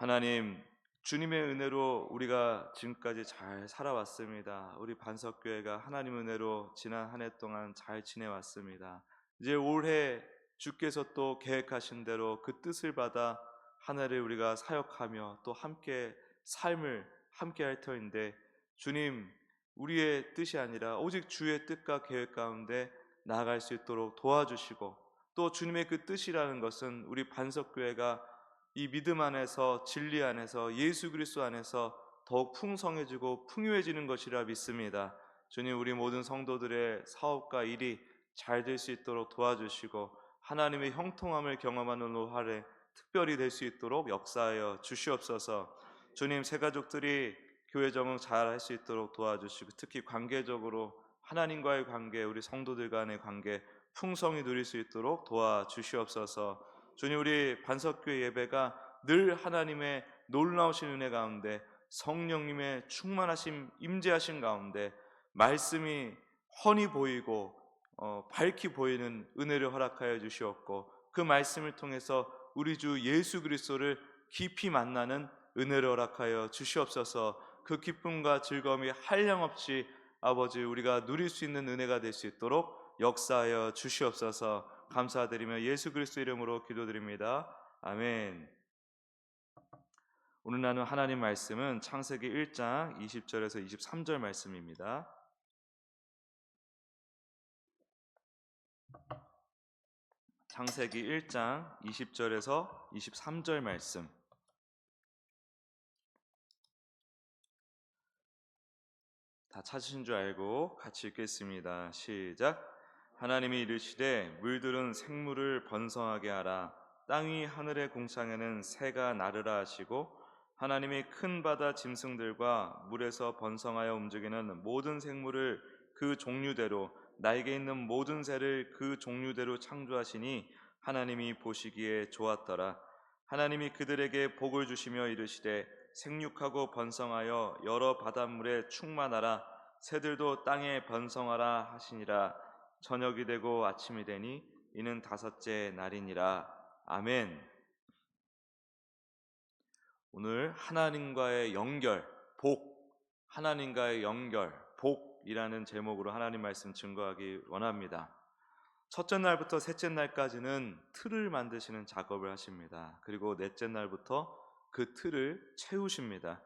하나님, 주님의 은혜로 우리가 지금까지 잘 살아왔습니다. 우리 반석교회가 하나님 은혜로 지난 한 해 동안 잘 지내왔습니다. 이제 올해 주께서 또 계획하신 대로 그 뜻을 받아 한 해를 우리가 사역하며 또 함께 삶을 함께 할 터인데, 주님, 우리의 뜻이 아니라 오직 주의 뜻과 계획 가운데 나아갈 수 있도록 도와주시고, 또 주님의 그 뜻이라는 것은 우리 반석교회가 이 믿음 안에서, 진리 안에서, 예수 그리스도 안에서 더욱 풍성해지고 풍요해지는 것이라 믿습니다. 주님, 우리 모든 성도들의 사업과 일이 잘 될 수 있도록 도와주시고, 하나님의 형통함을 경험하는 한 해 특별히 될 수 있도록 역사하여 주시옵소서. 주님, 새 가족들이 교회 적응 잘 할 수 있도록 도와주시고, 특히 관계적으로 하나님과의 관계, 우리 성도들 간의 관계 풍성히 누릴 수 있도록 도와주시옵소서. 주님, 우리 반석교회 예배가 늘 하나님의 놀라우신 은혜 가운데, 성령님의 충만하심 임재하신 가운데 말씀이 훤히 보이고 밝히 보이는 은혜를 허락하여 주시옵고, 그 말씀을 통해서 우리 주 예수 그리스도를 깊이 만나는 은혜를 허락하여 주시옵소서. 그 기쁨과 즐거움이 한량없이 아버지 우리가 누릴 수 있는 은혜가 될 수 있도록 역사하여 주시옵소서. 감사드리며 예수 그리스도 이름으로 기도드립니다. 아멘. 오늘 나눈 하나님 말씀은 창세기 1장 20절에서 23절 말씀입니다. 창세기 1장 20절에서 23절 말씀. 다 찾으신 줄 알고 같이 읽겠습니다. 시작. 하나님이 이르시되 물들은 생물을 번성하게 하라. 땅 위 하늘의 궁창에는 새가 나르라 하시고, 하나님이 큰 바다 짐승들과 물에서 번성하여 움직이는 모든 생물을 그 종류대로, 날개 있는 모든 새를 그 종류대로 창조하시니 하나님이 보시기에 좋았더라. 하나님이 그들에게 복을 주시며 이르시되 생육하고 번성하여 여러 바닷물에 충만하라. 새들도 땅에 번성하라 하시니라. 저녁이 되고 아침이 되니 이는 다섯째 날이니라. 아멘. 오늘 하나님과의 연결, 하나님과의 연결, 복이라는 제목으로 하나님 말씀 증거하기 원합니다. 첫째 날부터 셋째 날까지는 틀을 만드시는 작업을 하십니다. 그리고 넷째 날부터 그 틀을 채우십니다.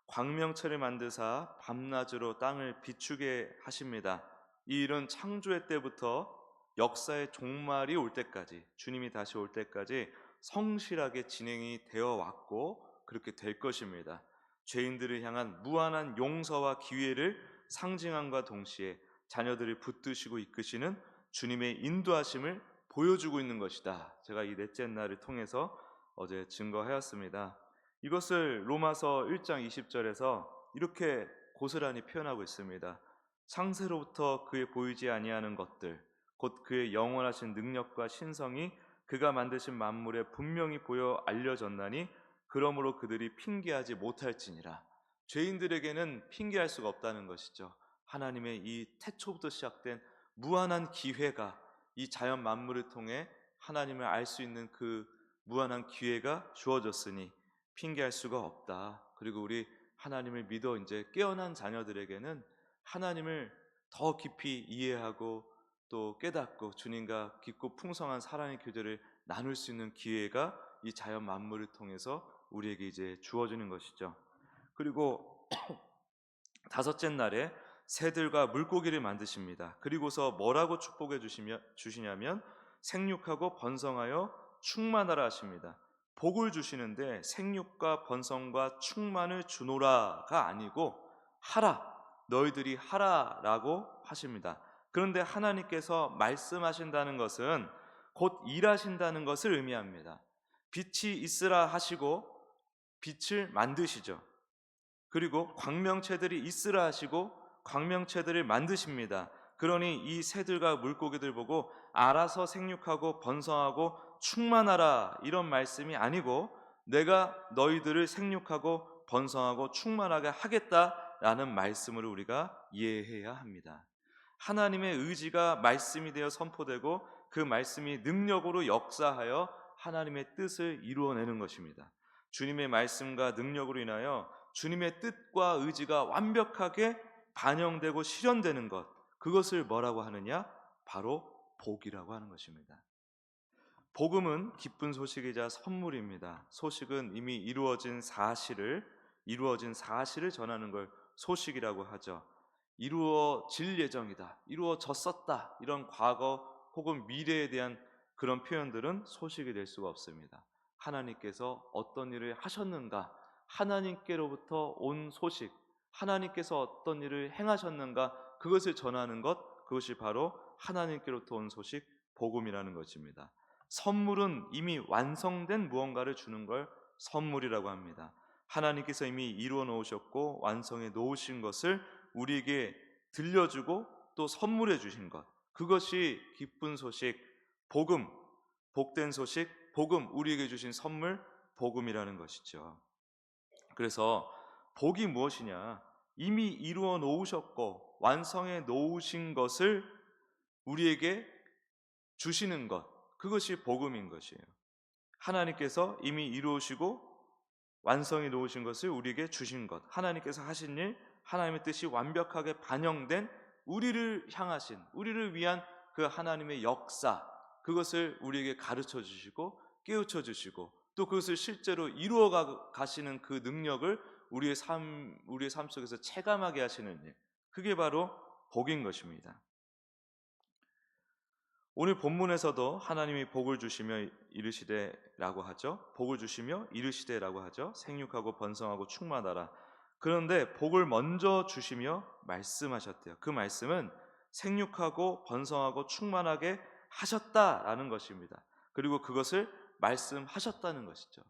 광명체를 만드사 밤낮으로 땅을 비추게 하십니다. 이 일은 창조의 때부터 역사의 종말이 올 때까지, 주님이 다시 올 때까지 성실하게 진행이 되어 왔고 그렇게 될 것입니다. 죄인들을 향한 무한한 용서와 기회를 상징함과 동시에 자녀들을 붙드시고 이끄시는 주님의 인도하심을 보여주고 있는 것이다. 제가 이 넷째 날을 통해서 어제 증거하였습니다. 이것을 로마서 1장 20절에서 이렇게 고스란히 표현하고 있습니다. 창세로부터 그의 보이지 아니하는 것들, 곧 그의 영원하신 능력과 신성이 그가 만드신 만물에 분명히 보여 알려졌나니 그러므로 그들이 핑계하지 못할지니라. 죄인들에게는 핑계할 수가 없다는 것이죠. 하나님의 이 태초부터 시작된 무한한 기회가, 이 자연 만물을 통해 하나님을 알 수 있는 그 무한한 기회가 주어졌으니 핑계할 수가 없다. 그리고 우리 하나님을 믿어 이제 깨어난 자녀들에게는 하나님을 더 깊이 이해하고 또 깨닫고 주님과 깊고 풍성한 사랑의 교제를 나눌 수 있는 기회가 이 자연 만물을 통해서 우리에게 이제 주어지는 것이죠. 그리고 다섯째 날에 새들과 물고기를 만드십니다. 그리고서 뭐라고 축복해 주시냐면 생육하고 번성하여 충만하라 하십니다. 복을 주시는데 생육과 번성과 충만을 주노라가 아니고 하라, 너희들이 하라라고 하십니다. 그런데 하나님께서 말씀하신다는 것은 곧 일하신다는 것을 의미합니다. 빛이 있으라 하시고 빛을 만드시죠. 그리고 광명체들이 있으라 하시고 광명체들을 만드십니다. 그러니 이 새들과 물고기들 보고 알아서 생육하고 번성하고 충만하라 이런 말씀이 아니고 내가 너희들을 생육하고 번성하고 충만하게 하겠다라는 말씀으로 우리가 이해해야 합니다. 하나님의 의지가 말씀이 되어 선포되고 그 말씀이 능력으로 역사하여 하나님의 뜻을 이루어내는 것입니다. 주님의 말씀과 능력으로 인하여 주님의 뜻과 의지가 완벽하게 반영되고 실현되는 것, 그것을 뭐라고 하느냐? 바로 복이라고 하는 것입니다. 복음은 기쁜 소식이자 선물입니다. 소식은 이미 이루어진 사실을 전하는 걸 소식이라고 하죠. 이루어질 예정이다, 이루어졌었다, 이런 과거 혹은 미래에 대한 그런 표현들은 소식이 될 수가 없습니다. 하나님께서 어떤 일을 하셨는가, 하나님께로부터 온 소식, 하나님께서 어떤 일을 행하셨는가, 그것을 전하는 것, 그것이 바로 하나님께로부터 온 소식, 복음이라는 것입니다. 선물은 이미 완성된 무언가를 주는 걸 선물이라고 합니다. 하나님께서 이미 이루어 놓으셨고 완성해 놓으신 것을 우리에게 들려주고 또 선물해 주신 것, 그것이 기쁜 소식, 복음, 복된 소식, 복음, 우리에게 주신 선물, 복음이라는 것이죠. 그래서 복이 무엇이냐? 이미 이루어 놓으셨고 완성해 놓으신 것을 우리에게 주시는 것, 그것이 복음인 것이에요. 하나님께서 이미 이루시고 완성해 놓으신 것을 우리에게 주신 것, 하나님께서 하신 일, 하나님의 뜻이 완벽하게 반영된 우리를 향하신, 우리를 위한 그 하나님의 역사, 그것을 우리에게 가르쳐 주시고 깨우쳐 주시고 또 그것을 실제로 이루어 가시는 그 능력을 우리의 삶 속에서 체감하게 하시는 일, 그게 바로 복인 것입니다. 오늘 본문에서도 하나님이 복을 주시며 이르시되라고 하죠. 복을 주시며 이르시되라고 하죠. 생육하고 번성하고 충만하라. 그런데 복을 먼저 주시며 말씀하셨대요. 그 말씀은 생육하고 번성하고 충만하게 하셨다라는 것입니다. 그리고 그것을 말씀하셨다는 것이죠.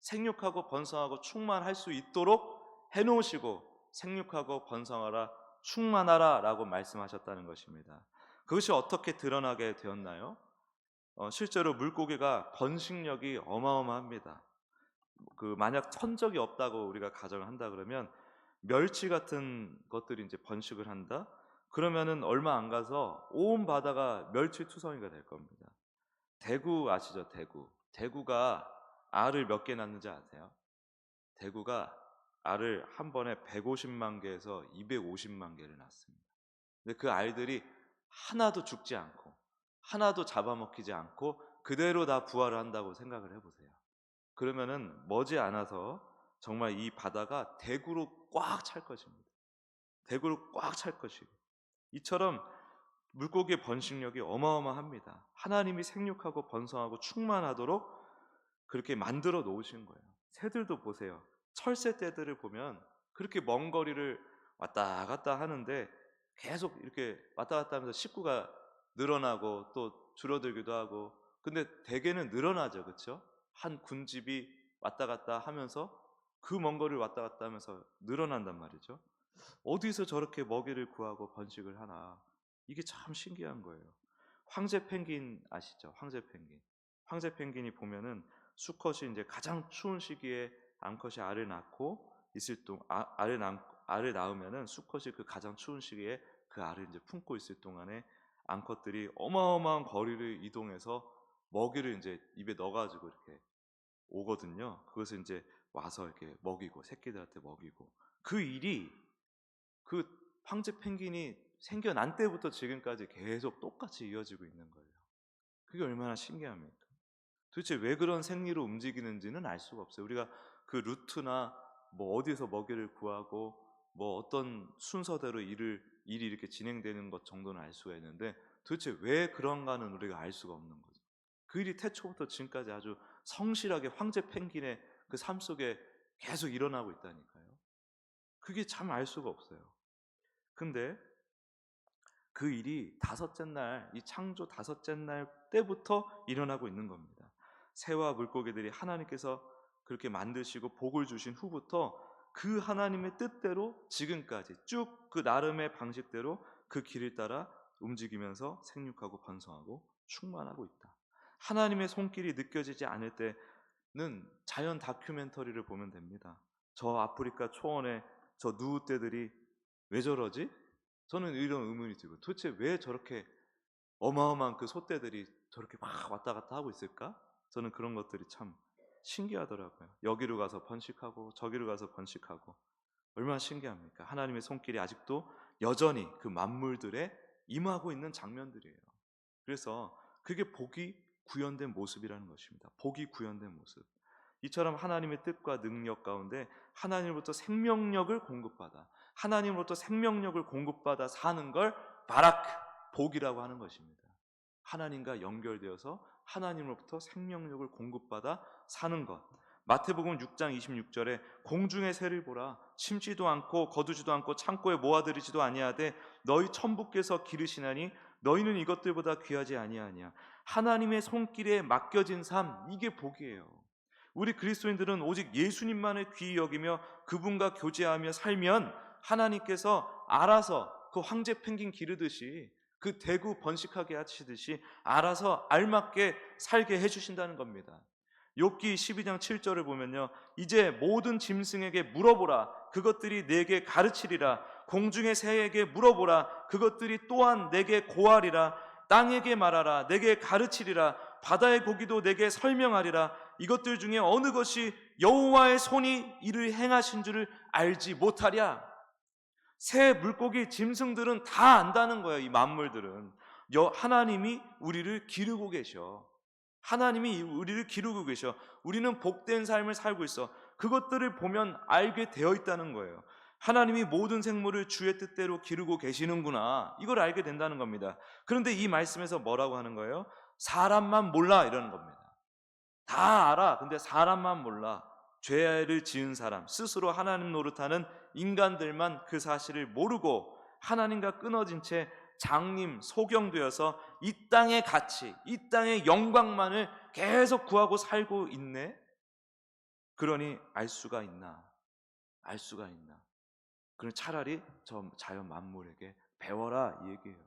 생육하고 번성하고 충만할 수 있도록 해놓으시고 생육하고 번성하라 충만하라 라고 말씀하셨다는 것입니다. 그것이 어떻게 드러나게 되었나요? 실제로 물고기가 번식력이 어마어마합니다. 만약 천적이 없다고 우리가 가정을 한다 그러면 멸치 같은 것들이 이제 번식을 한다. 그러면은 얼마 안 가서 온 바다가 멸치투성이가 될 겁니다. 대구 아시죠? 대구가 알을 몇 개 낳는지 아세요? 대구가 알을 한 번에 150만 개에서 250만 개를 낳습니다. 근데 그 알들이 하나도 죽지 않고 하나도 잡아먹히지 않고 그대로 다 부활을 한다고 생각을 해보세요. 그러면은 머지않아서 정말 이 바다가 대구로 꽉 찰 것입니다. 대구로 꽉 찰 것이고, 이처럼 물고기의 번식력이 어마어마합니다. 하나님이 생육하고 번성하고 충만하도록 그렇게 만들어 놓으신 거예요. 새들도 보세요. 철새떼들을 보면 그렇게 먼 거리를 왔다 갔다 하는데 계속 이렇게 왔다 갔다 하면서 식구가 늘어나고 또 줄어들기도 하고, 근데 대개는 늘어나죠. 그렇죠? 한 군집이 왔다 갔다 하면서 그 먼 거리를 왔다 갔다 하면서 늘어난단 말이죠. 어디서 저렇게 먹이를 구하고 번식을 하나, 이게 참 신기한 거예요. 황제 펭귄 아시죠? 황제 펭귄이 보면은 수컷이 이제 가장 추운 시기에 암컷이 알을 낳고 있을 동 알을 낳으면은 수컷이 그 가장 추운 시기에 그 알을 이제 품고 있을 동안에 암컷들이 어마어마한 거리를 이동해서 먹이를 이제 입에 넣어가지고 이렇게 오거든요. 그것을 이제 와서 이렇게 먹이고 새끼들한테 먹이고, 그 일이 그 황제 펭귄이 생겨난 때부터 지금까지 계속 똑같이 이어지고 있는 거예요. 그게 얼마나 신기합니까? 도대체 왜 그런 생리로 움직이는지는 알 수가 없어요. 우리가 그 루트나 뭐 어디서 먹이를 구하고 뭐 어떤 순서대로 일이 이렇게 진행되는 것 정도는 알 수가 있는데 도대체 왜 그런가는 우리가 알 수가 없는 거죠. 그 일이 태초부터 지금까지 아주 성실하게 황제 펭귄의 그 삶 속에 계속 일어나고 있다니까요. 그게 참 알 수가 없어요. 근데 그 일이 다섯째 날, 이 창조 다섯째 날 때부터 일어나고 있는 겁니다. 새와 물고기들이 하나님께서 그렇게 만드시고 복을 주신 후부터 그 하나님의 뜻대로 지금까지 쭉 그 나름의 방식대로 그 길을 따라 움직이면서 생육하고 번성하고 충만하고 있다. 하나님의 손길이 느껴지지 않을 때는 자연 다큐멘터리를 보면 됩니다. 저 아프리카 초원에 저 누우떼들이 왜 저러지? 저는 이런 의문이 들고, 도대체 왜 저렇게 어마어마한 그 소떼들이 저렇게 막 왔다 갔다 하고 있을까? 저는 그런 것들이 참 신기하더라고요. 여기로 가서 번식하고 저기로 가서 번식하고 얼마나 신기합니까? 하나님의 손길이 아직도 여전히 그 만물들에 임하고 있는 장면들이에요. 그래서 그게 복이 구현된 모습이라는 것입니다. 복이 구현된 모습. 이처럼 하나님의 뜻과 능력 가운데 하나님으로부터 생명력을 공급받아 하나님으로부터 생명력을 공급받아 사는 걸 바라크, 복이라고 하는 것입니다. 하나님과 연결되어서 하나님으로부터 생명력을 공급받아 사는 것. 마태복음 6장 26절에 공중의 새를 보라, 심지도 않고 거두지도 않고 창고에 모아들이지도 아니하되 너희 천부께서 기르시나니 너희는 이것들보다 귀하지 아니하냐. 하나님의 손길에 맡겨진 삶, 이게 복이에요. 우리 그리스도인들은 오직 예수님만을 귀히 여기며 그분과 교제하며 살면 하나님께서 알아서 그 황제 펭귄 기르듯이 그 대구 번식하게 하시듯이 알아서 알맞게 살게 해주신다는 겁니다. 욥기 12장 7절을 보면요, 이제 모든 짐승에게 물어보라, 그것들이 내게 가르치리라. 공중의 새에게 물어보라, 그것들이 또한 내게 고하리라. 땅에게 말하라, 내게 가르치리라. 바다의 고기도 내게 설명하리라. 이것들 중에 어느 것이 여호와의 손이 이를 행하신 줄을 알지 못하랴. 새, 물고기, 짐승들은 다 안다는 거예요. 이 만물들은 하나님이 우리를 기르고 계셔. 하나님이 우리를 기르고 계셔. 우리는 복된 삶을 살고 있어. 그것들을 보면 알게 되어 있다는 거예요. 하나님이 모든 생물을 주의 뜻대로 기르고 계시는구나, 이걸 알게 된다는 겁니다. 그런데 이 말씀에서 뭐라고 하는 거예요? 사람만 몰라, 이러는 겁니다. 다 알아. 근데 사람만 몰라. 죄를 지은 사람, 스스로 하나님 노릇하는 인간들만 그 사실을 모르고 하나님과 끊어진 채 장님, 소경되어서 이 땅의 가치, 이 땅의 영광만을 계속 구하고 살고 있네. 그러니 알 수가 있나? 알 수가 있나? 그럼 차라리 저 자연 만물에게 배워라, 이 얘기예요.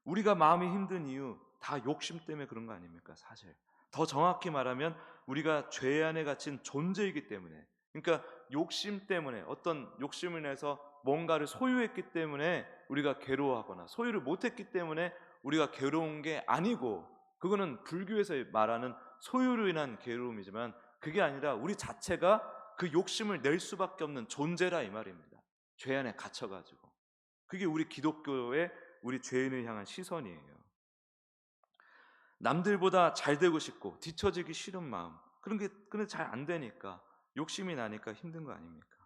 우리가 마음이 힘든 이유 다 욕심 때문에 그런 거 아닙니까? 사실 더 정확히 말하면 우리가 죄 안에 갇힌 존재이기 때문에, 그러니까 욕심 때문에, 어떤 욕심을 내서 뭔가를 소유했기 때문에 우리가 괴로워하거나 소유를 못했기 때문에 우리가 괴로운 게 아니고, 그거는 불교에서 말하는 소유로 인한 괴로움이지만 그게 아니라 우리 자체가 그 욕심을 낼 수밖에 없는 존재라, 이 말입니다. 죄 안에 갇혀가지고. 그게 우리 기독교의 우리 죄인을 향한 시선이에요. 남들보다 잘 되고 싶고 뒤처지기 싫은 마음, 그런 게 근데 잘 안 되니까 욕심이 나니까 힘든 거 아닙니까?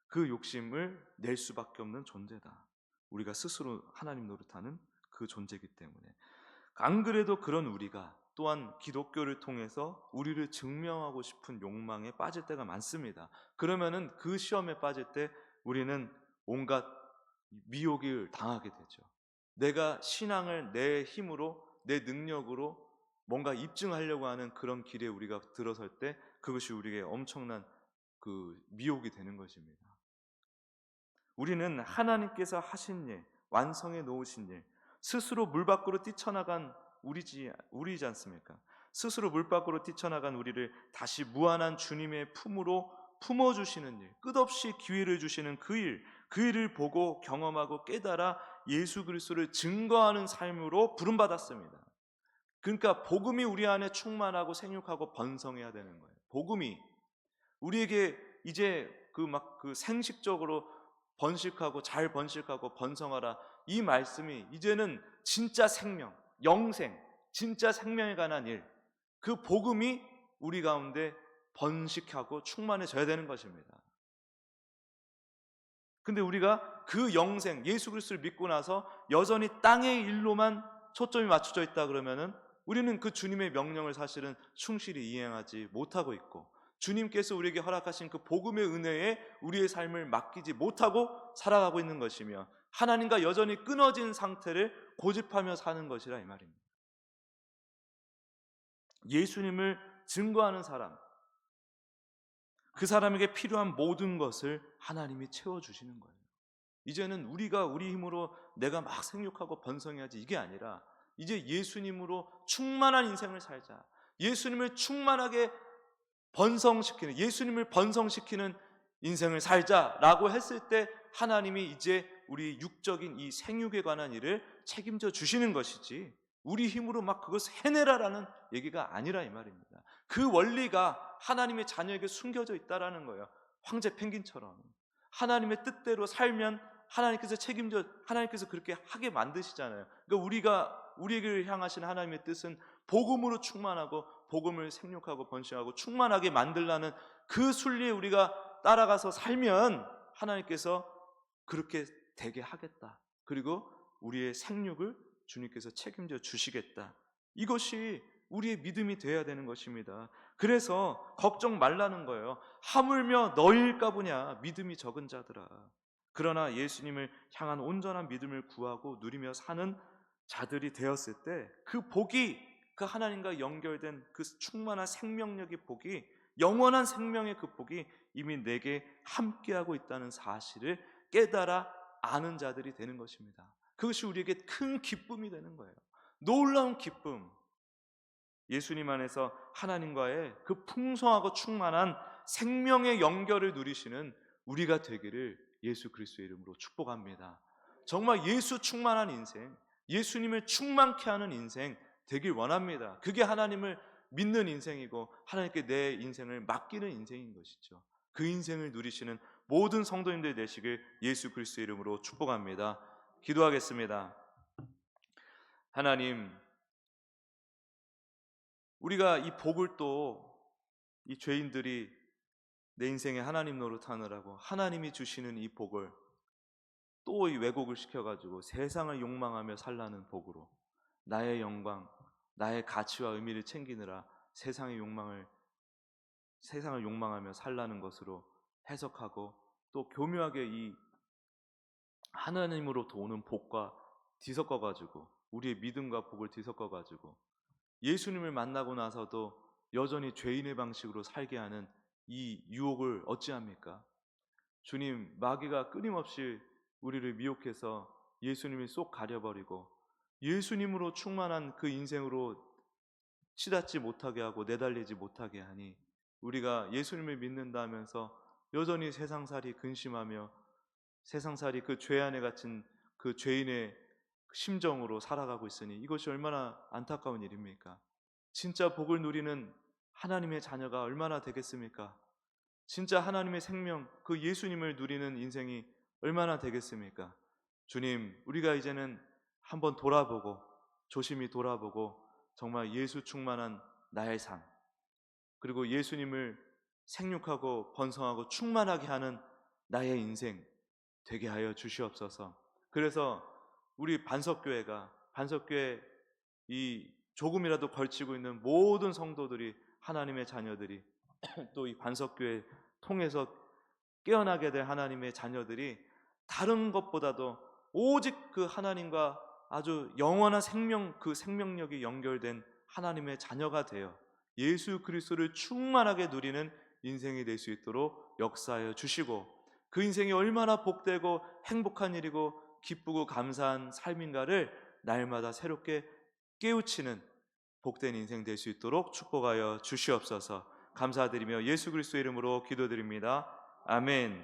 그 욕심을 낼 수밖에 없는 존재다. 우리가 스스로 하나님 노릇하는 그 존재이기 때문에. 안 그래도 그런 우리가 또한 기독교를 통해서 우리를 증명하고 싶은 욕망에 빠질 때가 많습니다. 그러면은 그 시험에 빠질 때 우리는 온갖 미혹을 당하게 되죠. 내가 신앙을 내 힘으로, 내 능력으로 뭔가 입증하려고 하는 그런 길에 우리가 들어설 때 그것이 우리에게 엄청난 그 미혹이 되는 것입니다. 우리는 하나님께서 하신 일, 완성해 놓으신 일, 스스로 물 밖으로 뛰쳐나간 우리지 않습니까? 스스로 물 밖으로 뛰쳐나간 우리를 다시 무한한 주님의 품으로 품어주시는 일, 끝없이 기회를 주시는 그 일을 보고 경험하고 깨달아 예수 그리스도를 증거하는 삶으로 부름받았습니다. 그러니까 복음이 우리 안에 충만하고 생육하고 번성해야 되는 거예요. 복음이 우리에게 이제 그 생식적으로 번식하고 잘 번식하고 번성하라, 이 말씀이 이제는 진짜 생명, 영생, 진짜 생명에 관한 일, 그 복음이 우리 가운데 번식하고 충만해져야 되는 것입니다. 근데 우리가 그 영생, 예수 그리스도를 믿고 나서 여전히 땅의 일로만 초점이 맞춰져 있다 그러면은 우리는 그 주님의 명령을 사실은 충실히 이행하지 못하고 있고, 주님께서 우리에게 허락하신 그 복음의 은혜에 우리의 삶을 맡기지 못하고 살아가고 있는 것이며, 하나님과 여전히 끊어진 상태를 고집하며 사는 것이라, 이 말입니다. 예수님을 증거하는 사람, 그 사람에게 필요한 모든 것을 하나님이 채워주시는 거예요. 이제는 우리가 우리 힘으로 내가 막 생육하고 번성해야지, 이게 아니라 이제 예수님으로 충만한 인생을 살자, 예수님을 충만하게 번성시키는, 예수님을 번성시키는 인생을 살자라고 했을 때 하나님이 이제 우리 육적인 이 생육에 관한 일을 책임져 주시는 것이지, 우리 힘으로 막 그것을 해내라라는 얘기가 아니라, 이 말입니다. 그 원리가 하나님의 자녀에게 숨겨져 있다라는 거예요. 황제 펭귄처럼 하나님의 뜻대로 살면 하나님께서 그렇게 하게 만드시잖아요. 그러니까 우리에게 향하신 하나님의 뜻은 복음으로 충만하고 복음을 생육하고 번식하고 충만하게 만들라는 그 순리에 우리가 따라가서 살면 하나님께서 그렇게 되게 하겠다. 그리고 우리의 생육을 주님께서 책임져 주시겠다. 이것이 우리의 믿음이 되어야 되는 것입니다. 그래서 걱정 말라는 거예요. 하물며 너희일까 보냐 믿음이 적은 자들아. 그러나 예수님을 향한 온전한 믿음을 구하고 누리며 사는 자들이 되었을 때 그 복이, 그 하나님과 연결된 그 충만한 생명력의 복이, 영원한 생명의 그 복이 이미 내게 함께하고 있다는 사실을 깨달아 아는 자들이 되는 것입니다. 그것이 우리에게 큰 기쁨이 되는 거예요. 놀라운 기쁨. 예수님 안에서 하나님과의 그 풍성하고 충만한 생명의 연결을 누리시는 우리가 되기를 예수 그리스도의 이름으로 축복합니다. 정말 예수 충만한 인생, 예수님을 충만케 하는 인생 되길 원합니다. 그게 하나님을 믿는 인생이고 하나님께 내 인생을 맡기는 인생인 것이죠. 그 인생을 누리시는 모든 성도님들 되시길 예수 그리스도의 이름으로 축복합니다. 기도하겠습니다. 하나님, 우리가 이 복을 또 이 죄인들이 내 인생에 하나님 노릇하느라고 하나님이 주시는 이 복을 또 이 왜곡을 시켜가지고 세상을 욕망하며 살라는 복으로 나의 영광, 나의 가치와 의미를 챙기느라 세상을 욕망하며 살라는 것으로 해석하고 또 교묘하게 이 하나님으로부터 오는 복과 뒤섞어가지고 우리의 믿음과 복을 뒤섞어가지고 예수님을 만나고 나서도 여전히 죄인의 방식으로 살게 하는 이 유혹을 어찌합니까? 주님, 마귀가 끊임없이 우리를 미혹해서 예수님을 쏙 가려버리고 예수님으로 충만한 그 인생으로 치닫지 못하게 하고 내달리지 못하게 하니 우리가 예수님을 믿는다 하면서 여전히 세상살이 근심하며 세상살이 그 죄 안에 갇힌 그 죄인의 심정으로 살아가고 있으니 이것이 얼마나 안타까운 일입니까? 진짜 복을 누리는 하나님의 자녀가 얼마나 되겠습니까? 진짜 하나님의 생명, 그 예수님을 누리는 인생이 얼마나 되겠습니까? 주님, 우리가 이제는 한번 돌아보고 조심히 돌아보고 정말 예수 충만한 나의 삶, 그리고 예수님을 생육하고 번성하고 충만하게 하는 나의 인생 되게 하여 주시옵소서. 그래서 우리 반석교회 이 조금이라도 걸치고 있는 모든 성도들이, 하나님의 자녀들이 또 이 반석교회 통해서 깨어나게 될 하나님의 자녀들이 다른 것보다도 오직 그 하나님과 아주 영원한 그 생명력이 연결된 하나님의 자녀가 되어 예수 그리스도를 충만하게 누리는 인생이 될 수 있도록 역사하여 주시고, 그 인생이 얼마나 복되고 행복한 일이고 기쁘고 감사한 삶인가를 날마다 새롭게 깨우치는 복된 인생 될 수 있도록 축복하여 주시옵소서. 감사드리며 예수 그리스도의 이름으로 기도드립니다. 아멘.